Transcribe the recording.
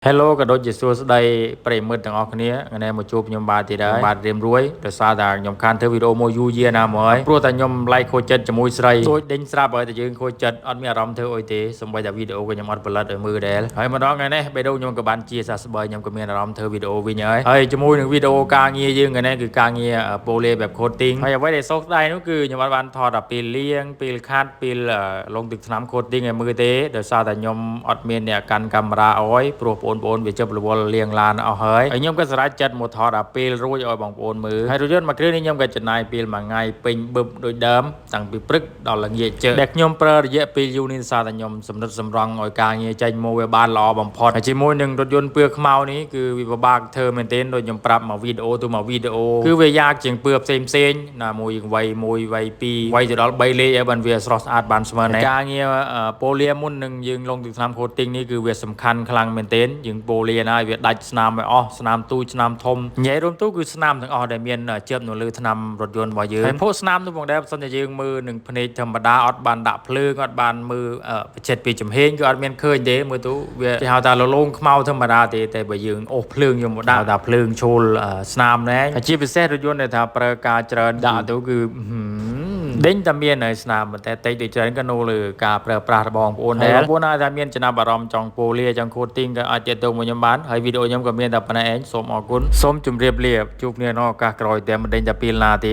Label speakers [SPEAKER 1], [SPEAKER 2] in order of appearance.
[SPEAKER 1] Hello ក៏ដូចជាសួស្តីប្រិយមិត្តទាំងអស់គ្នាថ្ងៃនេះមកជួបខ្ញុំបាទទៀតហើយបាទរៀមរួយដោយសារតែខ្ញុំខានធ្វើវីដេអូមួយយូរយារណាស់មកហើយព្រោះតែខ្ញុំ like ខូចចិត្តជាមួយស្រីសួយដេញស្រាប់ហើយតែយើងខូចចិត្តអត់មានអារម្មណ៍ធ្វើអុយទេសូម្បីតែវីដេអូក៏ខ្ញុំអត់ផលិតឲ្យមើលដែរហើយមកដល់ថ្ងៃនេះបេះដូងខ្ញុំក៏បានជាសះស្បើយខ្ញុំក៏មានអារម្មណ៍ធ្វើវីដេអូវិញហើយជាមួយនឹងវីដេអូការងារយើងថ្ងៃនេះគឺការងារប៉ូលេបែប coating ហើយអ្វីដែលសោកស្ដាយនោះគឺខ្ញុំអត់បានថតពេលលាងពេលខាត់ពេលលងទឹកថ្នាំ coating ឲ្យមើលទេដោយសារតែខ្ញុំអត់មានអ្នកកាន់កាមេរ៉ាអោយព្រោះបងប្អូនវាជិបរវល់លៀងឡានអស់ហើយខ្ញុំក៏ស្រេចចិត្តមកថតដល់ពេលរួចឲ្យបងប្អូនមើលហើយរថយន្តមួយគ្រឿងនេះខ្ញុំក៏ចំណាយពេលមួយថ្ងៃពេញបឹបដូចដើមតាំងពីព្រឹកដល់ល្ងាចជើដែលខ្ញុំប្រើរយៈពេលយូរនេះសារតែខ្ញុំសម្រិតសម្រង់ឲ្យការងារចេញមកវាបានល្អបំផុតហើយជាមួយនឹងរថយន្តពឿខ្មៅនេះគឺវាពិបាកធ្វើមែនទែនដូចខ្ញុំប្រាប់មកវីដេអូទៅមកវីដេអូគឺវាយากជាងពឿផ្សេងណាមួយវ័យ1វ័យ2វ័យទៅដល់3លេខឲ្យបានវាស្រស់ស្អាតបានស្មើនេះការងារប៉ូលីមុននឹងយើងលងទឹកថ្នាំ coating នេះគឺវាសំខាន់ខ្លាំងមែនទែនយើងប៉ូលីណាវាដាច់ស្នាមឲ្យអស់ស្នាមទូចស្នាមធំនិយាយរួមទៅគឺស្នាមទាំងអស់ដែលមានជាប់នៅលើថ្នាំរថយន្តរបស់យើងហើយពួកស្នាមនោះផងដែរបើសិនជាយើងមើលនឹងភ្នែកធម្មតាអត់បានដាក់ភ្លើងអត់បានមើលបច្ចិតពីចំហេងគឺអត់មានឃើញទេមើលទៅវាគេហៅថាលលោងខ្មៅធម្មតាទេតែបើយើងអូសភ្លើងយកមកដាក់ថាភ្លើងឈូលស្នាមណែហើយជាពិសេសរថយន្តដែលថាប្រើការច្រើនដាក់ទៅគឺដេញតែមានហើយស្នាមតែតិចដូចច្រើនក៏នៅលើការប្រើប្រាស់របស់បងប្អូនដែរបងប្អូនថាមានចំណាប់អារម្មណ៍ចង់ប៉ូលីចង់ coating ក៏អាចទាក់ទងមកខ្ញុំបានហើយវីដេអូខ្ញុំក៏មានតែប៉ុណ្ណេះឯងសូមអរគុណសូមជម្រាបលាជួបគ្នានៅឱកាសក្រោយតែមិនដេញតែពេលណាទេ